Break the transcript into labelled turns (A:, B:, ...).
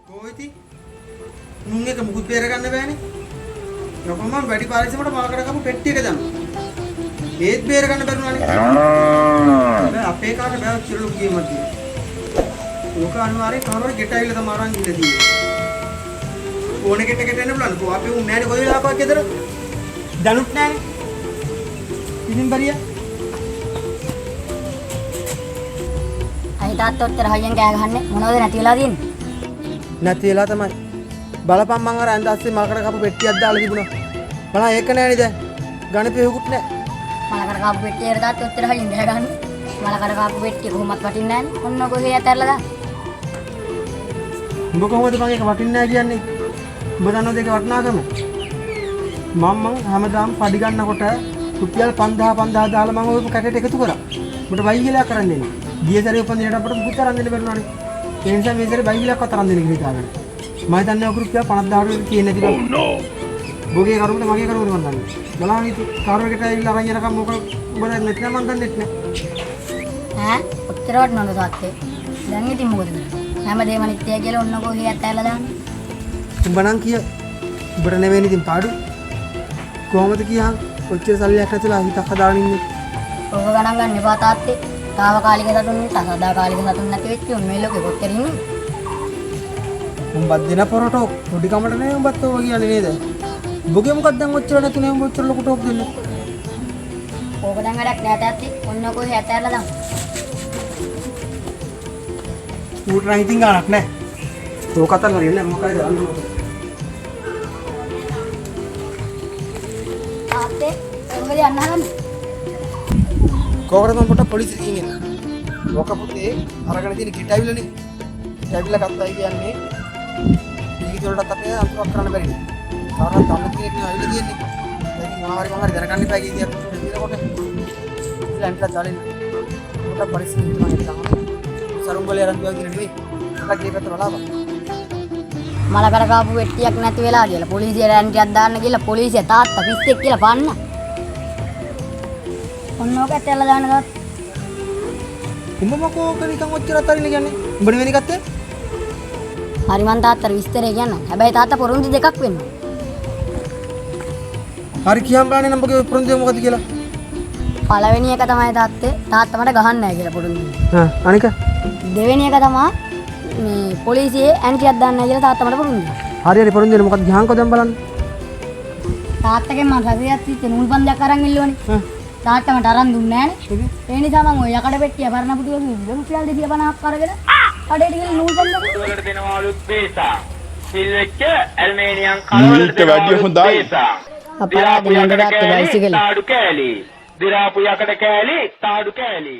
A: කොයිති මුන් එක මුකුත් බේර ගන්න බෑනේ. යකෝ මම වැඩි පරිස්සමකට මාකට කපු පෙට්ටි එක දැම්මා. ඒත් බේර ගන්න බැරුණානේ. දැන් අපේ කාට බෑ කිරළු ගියමත් තියෙනවා. ඕක අනිවාර්යෙන් කවුරුහරි ගෙට ඇවිල්ලා තමයි අරන් ගිහලා තියෙන්නේ. ඕනේ ගෙට එන්න බලන්න. කො අපි උන් නෑනේ කොයි වෙලාවකවත් ගෙදර. දනුත් නෑනේ. ඉතින් බරියා.
B: අයි තාත්තා ඔච්චර හයියෙන් කෑ ගහන්නේ මොනවද නැති වෙලා තියෙන්නේ?
A: නැති වෙලා තමයි. බලපන් මං අර ඇඳස්සේ මලකට කපු පෙට්ටියක් දාලා තිබුණා. බලන්න ඒක නෑනේ දැන්. ගණපෙහුකුත් නෑ.
B: මලකට කාපු පෙට්ටියට තාත්තා ඔච්චර හයියෙන් ගෑ ගහන්නේ. මලකට කාපු පෙට්ටිය කොහොමවත් වටින්නේ නෑනේ. ඔන්න කොහේ ඇතැරලා දාන්න.
A: උඹ කොහොමද මම ඒක වටින්නේ නෑ කියන්නේ? උඹ දන්නවද ඒක වටිනාකම? මම හැමදාම පඩි ගන්නකොට රුපියල් 5000 දාලා මම ඔය කැටට එකතු කරා. උඹට බයිගලයක් කරන් දෙන්නේ. ගිය සැරේ උපන් දිනට අපිට මුකුත් තරන් දෙන්න බැරුණානේ. ඒ නිසා මේ සැරේ බයිගලයක් තරන් දෙන්න කියලා හිතාගෙන. මම හිතන්නේ ඔක රුපියල් 50000කට තියෙන්නේ නැතිලා. බෝගේ කරුමද මගේ කරුමද මන් දන්නේ. බලන්න ඉතින් කාර්යයකට ඇවිල්ලා අරන් යනකම් මොකද උඹ දැන් නැත්නම් මන් දන්නේ නැහැ.
B: ඈ ඔච්චර වටනවද තාත්තේ? දැන් ඉතින් මොකද කරන්නේ? හැමදේම නිත්‍යයි කියලා ඔන්න කොහේ ඇතැරලා දාන්නේ.
A: උඹ නම් කිය. උඹට නෙවෙයි ඉතින් පාඩු. කොහොමද කියහන්? ඔච්චර සල්ලියක් නැතිලා හිතක් හදාගෙන ඉන්නේ.
B: ඔක ගණන් ගන්න එපා තාත්තේ. තාවකාලික සතුන් නිසා සදාකාලික සතුන් නැති වෙච්ච උන් මේ ලෝකෙ කොච්චර ඉන්නේ.
A: උඹත් දෙන පොරටෝ පොඩි කමට නේ උඹත් ඔය කියන්නේ නේද? උඹගේ මොකක්ද දැන් ඔච්චර නැතුනේ උඹ ඔච්චර ලොකු ටෝක් දෙන්නේ.
B: ඕක දැන් වැඩක් නෑ තාත්තේ. ඔන්න කොහේ ඇතැරලා දාන්න.
A: ඌට නම් ඉතින් ගානක් නෑ. ඕක අතන හරියන්නේ මොකයිද අල්ලුවා.
B: තාත්තේ එංගලේ යන්න හදන්නේ.
A: කොහොමද මම පොට පොලිසියට ගිහින් එන්න. ඔක පුතේ අරගෙන තියෙන කිට ඇවිල්ලානේ. කිට ඇවිල්ලා ගත්තයි කියන්නේ ඊගි වලටත් අපේ අන්තිමක් කරන්න බැරි නේ. කාරණා තමයි කෙනෙක් නේ ඇවිල්ලා තියෙන්නේ. ඒකෙන් මොනවාරි මම හරි දැනගන්න එපා කීයක් දිනකොට. ඉලන්ට දාලින් පොට පරිස්සමින් ඉන්න තමයි. සරුම්බලේ අරන් ගියා කියන නෙවෙයි. මට ඒකට බලපන්.
B: මලකට කාපු වෙට්ටියක් නැති වෙලා කියලා පොලිසියට ඇන්ටියක් දාන්න කියලා පොලිසිය තාත්තා පිස්සෙක් කියලා පන්න. ඔන්න ඕක ඇතැරලා දාන්න තාත්තා.
A: උඹ මොකෝ ඔක නිකන් ඔච්චර අතරින් කියන්නේ. උඹ නෙවෙයි ගත්තේ?
B: හරි මං තාත්තට විස්තරය කියන්නම්. හැබැයි තාත්තා පොරොන්දු දෙකක් වෙනවා.
A: හරි කියම් බලන්නේ නම්බගේ පොරොන්දුව මොකද කියලා.
B: පළවෙනි එක තමයි තාත්තේ තාත්තා මට ගහන්න නැහැ කියලා පොරොන්දු.
A: අනික
B: දෙවෙනි එක තමයි මේ පොලිසියේ ඇන්ටියක් දාන්න නැහැ කියලා තාත්තා මට පොරොන්දු.
A: හරි හරි පොරොන්දුව මොකද ගහන්කෝ දැන් බලන්න.
B: තාත්තගෙන් මම සතියක් තිස්සේ නූල් බන්දයක් අරන් ඉල්ලුවනේ. තාත්තා මට අරන් දුන්නේ නැහනේ. ඒ නිසා මම ඔය යකඩ පෙට්ටිය පරණ පුටුවක රුපියල් 250ක් අරගෙන කඩේට ගිහලා නූල් බන්දක්
C: වලට දෙනවලුත් බේසා. සිල් වෙච්ච ඇල්මේනියම් කලවලට
D: වැඩි හොඳයි.
B: අපරාධ නේද තාත්තා බයිසිකල්.
C: තාඩු කෑලි. දිරාපු යකඩ කෑලි තාඩු කෑලි.